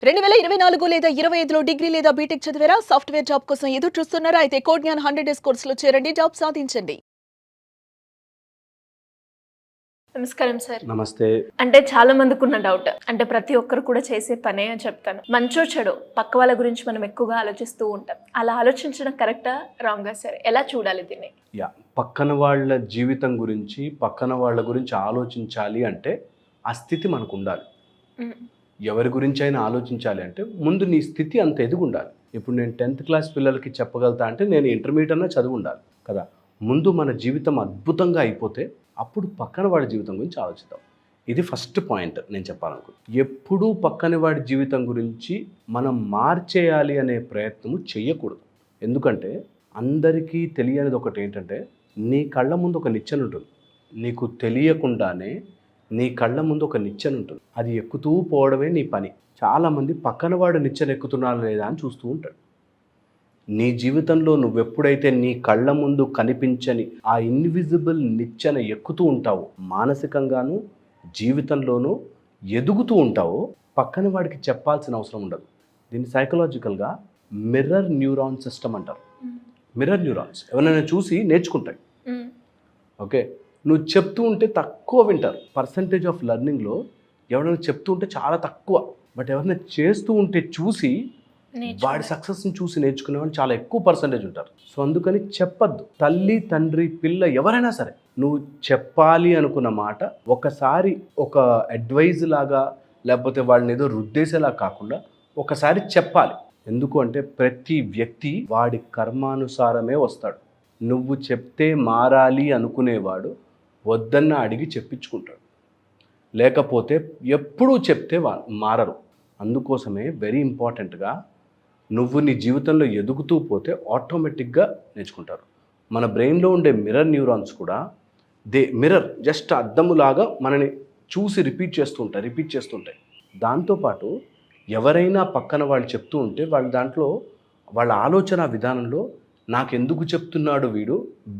2024 లేదా 25లో డిగ్రీ లేదా బీటెక్ చదివారా? సాఫ్ట్వేర్ జాబ్ కోసం ఎదురు చూస్తున్నారా? అయితే కోడ్ జ్ఞాన్ 100 డేస్ కోర్సులో చేరండి, జాబ్ సాధించండి. నమస్కారం సార్. నమస్తే. అంటే చాలా మందికి ఉన్న డౌట్, అంటే ప్రతి ఒక్కరు కూడా చేసే పనే అని చెప్తాను. మంచో చెడు పక్క వాళ్ళ గురించి మనం ఎక్కువగా ఆలోచిస్తూ ఉంటాం. అలా ఆలోచించడం కరెక్టా రాంగా సార్? ఎలా చూడాలి దీన్ని? పక్కన వాళ్ళ జీవితం గురించి, పక్కన వాళ్ళ గురించి ఆలోచించాలి అంటే ఆ స్థితి మనకు ఉండాలి. ఎవరి గురించి అయినా ఆలోచించాలి అంటే ముందు నీ స్థితి అంత ఎదిగి ఉండాలి. ఇప్పుడు నేను 10th క్లాస్ పిల్లలకి చెప్పగలుగుతా అంటే నేను ఇంటర్మీడియట్ అన్నా చదువు ఉండాలి కదా. ముందు మన జీవితం అద్భుతంగా అయిపోతే అప్పుడు పక్కన వాడి జీవితం గురించి ఆలోచిద్దాం. ఇది ఫస్ట్ పాయింట్ నేను చెప్పాలనుకుంటున్నాను. ఎప్పుడూ పక్కన వాడి జీవితం గురించి మనం మార్చేయాలి అనే ప్రయత్నము చెయ్యకూడదు. ఎందుకంటే అందరికీ తెలియనిది ఒకటి ఏంటంటే, నీ కళ్ళ ముందు ఒక నిచ్చెన ఉంటుంది, నీకు తెలియకుండానే నీ కళ్ళ ముందు ఒక నిచ్చెన ఉంటుంది, అది ఎక్కుతూ పోవడమే నీ పని. చాలామంది పక్కన వాడు నిచ్చెన ఎక్కుతున్నారా లేదా అని చూస్తూ ఉంటాడు. నీ జీవితంలో నువ్వెప్పుడైతే నీ కళ్ళ ముందు కనిపించని ఆ ఇన్విజిబుల్ నిచ్చెన ఎక్కుతూ ఉంటావో, మానసికంగాను జీవితంలోనూ ఎదుగుతూ ఉంటావో, పక్కన వాడికి చెప్పాల్సిన అవసరం ఉండదు. దీన్ని సైకలాజికల్గా మిర్రర్ న్యూరాన్ సిస్టమ్ అంటారు. మిర్రర్ న్యూరాన్స్ ఎవరైనా చూసి నేర్చుకుంటాయి. ఓకే, నువ్వు చెప్తూ ఉంటే తక్కువ వింటారు. పర్సంటేజ్ ఆఫ్ లెర్నింగ్లో ఎవరైనా చెప్తూ ఉంటే చాలా తక్కువ, బట్ ఎవరైనా చేస్తూ ఉంటే చూసి వాడి సక్సెస్ని చూసి నేర్చుకునే వాళ్ళు చాలా ఎక్కువ పర్సంటేజ్ ఉంటారు. సో అందుకని చెప్పద్దు. తల్లి, తండ్రి, పిల్ల ఎవరైనా సరే నువ్వు చెప్పాలి అనుకున్న మాట ఒకసారి ఒక అడ్వైజ్ లాగా, లేకపోతే వాళ్ళని ఏదో రుద్దేసేలా కాకుండా ఒకసారి చెప్పాలి. ఎందుకు అంటే ప్రతి వ్యక్తి వాడి కర్మానుసారమే వస్తాడు. నువ్వు చెప్తే మారాలి అనుకునేవాడు వద్దన్న అడిగి చెప్పించుకుంటాడు, లేకపోతే ఎప్పుడూ చెప్తే మారరు. అందుకోసమే వెరీ ఇంపార్టెంట్గా నువ్వు నీ జీవితంలో ఎదుగుతూ పోతే ఆటోమేటిక్గా నేర్చుకుంటారు. మన బ్రెయిన్లో ఉండే మిర్రర్ న్యూరాన్స్ కూడా మిర్రర్ జస్ట్ అద్దములాగా మనని చూసి రిపీట్ చేస్తుంటాయి. దాంతోపాటు ఎవరైనా పక్కన వాళ్ళు చెప్తూ ఉంటే దాంట్లో వాళ్ళ ఆలోచన విధానంలో నాకెందుకు చెప్తున్నాడు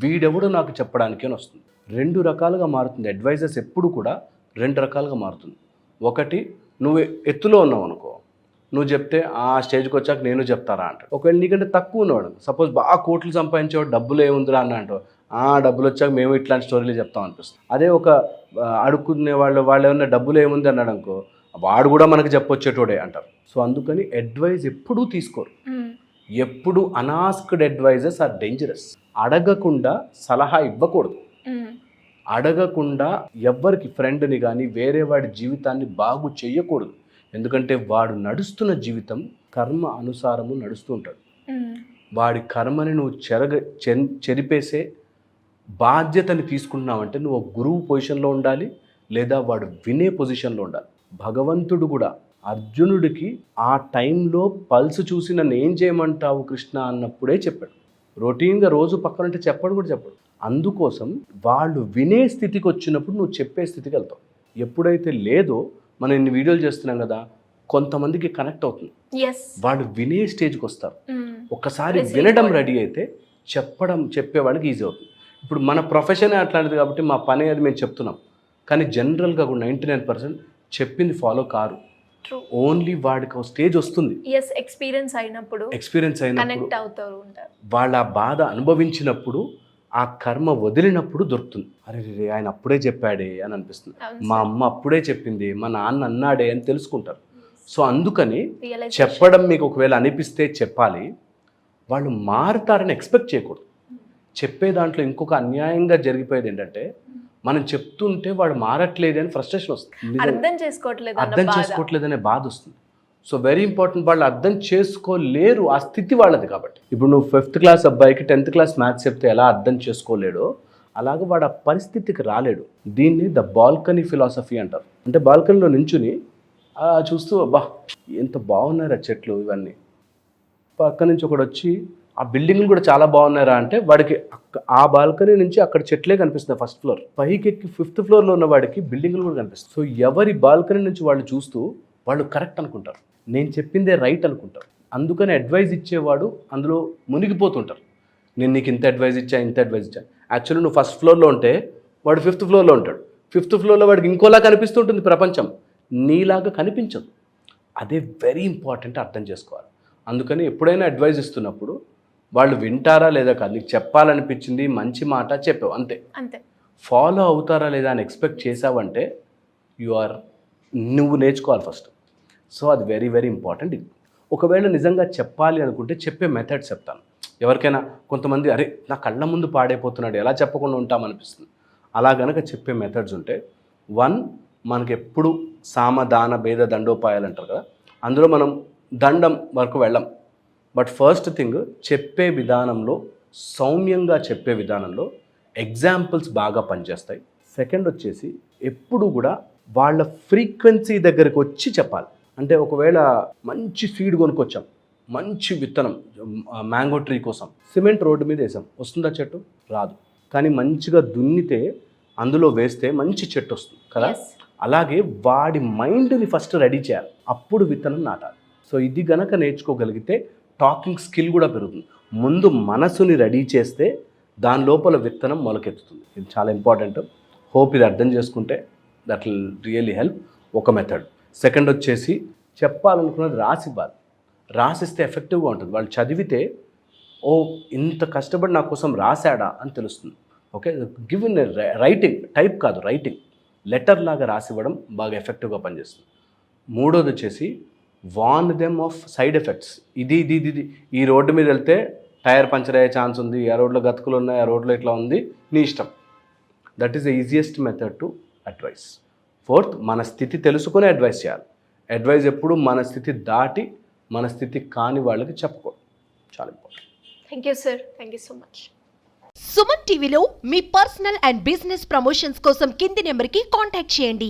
వీడెవడో నాకు చెప్పడానికి అని వస్తుంది. 2 రకాలుగా మారుతుంది. అడ్వైజర్స్ ఎప్పుడు కూడా 2 రకాలుగా మారుతుంది. ఒకటి, నువ్వు ఎత్తులో ఉన్నావు అనుకో, నువ్వు చెప్తే ఆ స్టేజ్కి వచ్చాక నేను చెప్తారా అంటాడు. ఒకవేళ నీకంటే తక్కువ ఉన్నవాడు, సపోజ్ బాగా కోట్లు సంపాదించేవాడు, డబ్బులు ఏముందిరా అన్న అంటావు, డబ్బులు వచ్చాక మేము ఇట్లాంటి స్టోరీలు చెప్తాం అనిపిస్తుంది. అదే ఒక అడుక్కునే వాళ్ళు ఏమన్నా డబ్బులు ఏముంది అన్నాడు అనుకో, వాడు కూడా మనకు చెప్పొచ్చేటోడే అంటారు. సో అందుకని అడ్వైజ్ ఎప్పుడూ తీసుకోరు. ఎప్పుడు అనాస్క్డ్ అడ్వైజెస్ ఆర్ డేంజరస్. అడగకుండా సలహా ఇవ్వకూడదు. అడగకుండా ఎవ్వరికి ఫ్రెండ్ని కానీ వేరే వాడి జీవితాన్ని బాగు చెయ్యకూడదు. ఎందుకంటే వాడు నడుస్తున్న జీవితం కర్మ అనుసారము నడుస్తూ ఉంటాడు. వాడి కర్మని నువ్వు చెరిపేసే బాధ్యతని తీసుకుంటున్నావంటే నువ్వు ఒక గురువు పొజిషన్లో ఉండాలి, లేదా వాడు వినే పొజిషన్లో ఉండాలి. భగవంతుడు కూడా అర్జునుడికి ఆ టైంలో పల్స్ చూసి నన్ను ఏం చేయమంటావు కృష్ణ అన్నప్పుడే చెప్పాడు. రొటీన్గా రోజు పక్కనంటే చెప్పడు. అందుకోసం వాళ్ళు వినే స్థితికి వచ్చినప్పుడు నువ్వు చెప్పే స్థితికి వెళ్తావు. ఎప్పుడైతే లేదో, మనం ఇన్ని వీడియోలు చేస్తున్నాం కదా, కొంతమందికి కనెక్ట్ అవుతుంది, వాళ్ళు వినే స్టేజ్కి వస్తారు. ఒక్కసారి వినడం రెడీ అయితే చెప్పేవాళ్ళకి ఈజీ అవుతుంది. ఇప్పుడు మన ప్రొఫెషనే అట్లాంటిది కాబట్టి మా పని అది మేము చెప్తున్నాం, కానీ జనరల్గా కూడా 99% చెప్పింది ఫాలో కారు. ఓన్లీ వాడికి ఒక స్టేజ్ వస్తుంది, ఎక్స్పీరియన్స్ అయినప్పుడు వాళ్ళ బాధ అనుభవించినప్పుడు, ఆ కర్మ వదిలినప్పుడు దొరుకుతుంది. అరే ఆయన అప్పుడే చెప్పాడే అని అనిపిస్తుంది, మా అమ్మ అప్పుడే చెప్పింది, మా నాన్న అన్నాడే అని తెలుసుకుంటారు. సో అందుకని చెప్పడం మీకు ఒకవేళ అనిపిస్తే చెప్పాలి. వాళ్ళు మారుతారని ఎక్స్పెక్ట్ చేయకూడదు. చెప్పే దాంట్లో ఇంకొక అన్యాయంగా జరిగిపోయేది ఏంటంటే, మనం చెప్తుంటే వాడు మారట్లేదు అని ఫ్రస్ట్రేషన్ వస్తుంది, అర్థం చేసుకోవట్లేదనే బాధ వస్తుంది. సో వెరీ ఇంపార్టెంట్, వాళ్ళు అర్థం చేసుకోలేరు, ఆ స్థితి వాళ్ళది. కాబట్టి ఇప్పుడు నువ్వు 5th క్లాస్ అబ్బాయికి 10th క్లాస్ మ్యాథ్స్ చెప్తే ఎలా అర్థం చేసుకోలేడో, అలాగే వాడు ఆ పరిస్థితికి రాలేడు. దీన్ని ద బాల్కనీ ఫిలాసఫీ అంటారు. అంటే బాల్కనీలో నించుని చూస్తూ అబ్బా ఎంత బాగున్నారా చెట్లు ఇవన్నీ, పక్క నుంచి ఒకడు వచ్చి ఆ బిల్డింగ్లు కూడా చాలా బాగున్నారా అంటే వాడికి ఆ బాల్కనీ నుంచి అక్కడ చెట్లే కనిపిస్తుంది. ఫస్ట్ ఫ్లోర్ పైకి ఎక్కి 5th ఫ్లోర్లో ఉన్న వాడికి బిల్డింగ్లు కూడా కనిపిస్తుంది. సో ఎవరి బాల్కనీ నుంచి వాళ్ళు చూస్తూ వాళ్ళు కరెక్ట్ అనుకుంటారు, నేను చెప్పిందే రైట్ అనుకుంటారు. అందుకని అడ్వైజ్ ఇచ్చేవాడు అందులో మునిగిపోతుంటారు. నేను నీకు ఇంత అడ్వైజ్ ఇచ్చా. యాక్చువల్లీ నువ్వు 1st ఫ్లోర్లో ఉంటే వాడు 5th ఫ్లోర్లో ఉంటాడు. 5th ఫ్లోర్లో వాడికి ఇంకోలా కనిపిస్తుంటుంది ప్రపంచం, నీలాగా కనిపించదు. అదే వెరీ ఇంపార్టెంట్ అర్థం చేసుకోవాలి. అందుకని ఎప్పుడైనా అడ్వైస్ ఇస్తున్నప్పుడు వాళ్ళు వింటారా లేదా కాదు, నీకు చెప్పాలనిపించింది మంచి మాట చెప్పావు అంతే. అంతే. ఫాలో అవుతారా లేదా అని ఎక్స్పెక్ట్ చేసావంటే నువ్వు నేర్చుకోవాలి ఫస్ట్. సో అది వెరీ వెరీ ఇంపార్టెంట్. ఒకవేళ నిజంగా చెప్పాలి అనుకుంటే చెప్పే మెథడ్స్ చెప్తాను. ఎవరికైనా కొంతమంది అరే నా కళ్ళ ముందు పాడైపోతున్నాడు ఎలా చెప్పకుండా ఉంటామనిపిస్తుంది. అలా గనక చెప్పే మెథడ్స్ ఉంటే, 1 మనకి ఎప్పుడు సామదాన భేద దండోపాయాలు అంటారు కదా, అందులో మనం దండం వరకు వెళ్ళం. బట్ ఫస్ట్ థింగ్ చెప్పే విధానంలో, సౌమ్యంగా చెప్పే విధానంలో ఎగ్జాంపుల్స్ బాగా పనిచేస్తాయి. సెకండ్ వచ్చేసి ఎప్పుడు కూడా వాళ్ళ ఫ్రీక్వెన్సీ దగ్గరికి వచ్చి చెప్పాలి. అంటే ఒకవేళ మంచి సీడ్ కొనుక్కొచ్చాం, మంచి విత్తనం మ్యాంగో ట్రీ కోసం సిమెంట్ రోడ్డు మీద వేసాం, వస్తుందా చెట్టు? రాదు. కానీ మంచిగా దున్నితే అందులో వేస్తే మంచి చెట్టు వస్తుంది కదా. Yes. అలాగే వాడి మైండ్ని ఫస్ట్ రెడీ చేయాలి, అప్పుడు విత్తనం నాటాలి. సో ఇది గనక నేర్చుకోగలిగితే టాకింగ్ స్కిల్ కూడా పెరుగుతుంది. ముందు మనసుని రెడీ చేస్తే దాని లోపల విత్తనం మొలకెత్తుతుంది. ఇది చాలా ఇంపార్టెంట్. హోప్ ఇది అర్థం చేసుకుంటే దట్ విల్ రియల్లీ హెల్ప్. ఒక మెథడ్. సెకండ్ వచ్చేసి చెప్పాలనుకున్నది రాసివ్వాలి. రాసిస్తే ఎఫెక్టివ్గా ఉంటుంది. వాళ్ళు చదివితే ఓ ఇంత కష్టపడి నా కోసం రాశాడా అని తెలుస్తుంది. Okay, give in writing, type కాదు రైటింగ్, లెటర్ లాగా రాసివ్వడం బాగా ఎఫెక్టివ్గా పనిచేస్తుంది. మూడోది వచ్చేసి warn them of side effects. ఇది ఇది ఇది ఈ రోడ్డు మీద వెళ్తే టైర్ పంచర్ అయ్యే ఛాన్స్ ఉంది, ఆ రోడ్లో గతుకులు ఉన్నాయి, ఆ రోడ్లో ఇట్లా ఉంది, నీ ఇష్టం. That is the easiest method to advice. Fourth, మన స్థితి తెలుసుకుని అడ్వైస్ చేయాలి. అడ్వైస్ ఎప్పుడు మన స్థితి దాటి మన స్థితి కాని వాళ్ళకి చెప్పకూడదు. చాలా important. Thank you sir, thank you so much. Suman టీవీలో మీ పర్సనల్ అండ్ బిజినెస్ ప్రమోషన్స్ కోసం కింది నెంబర్కి కాంటాక్ట్ చేయండి.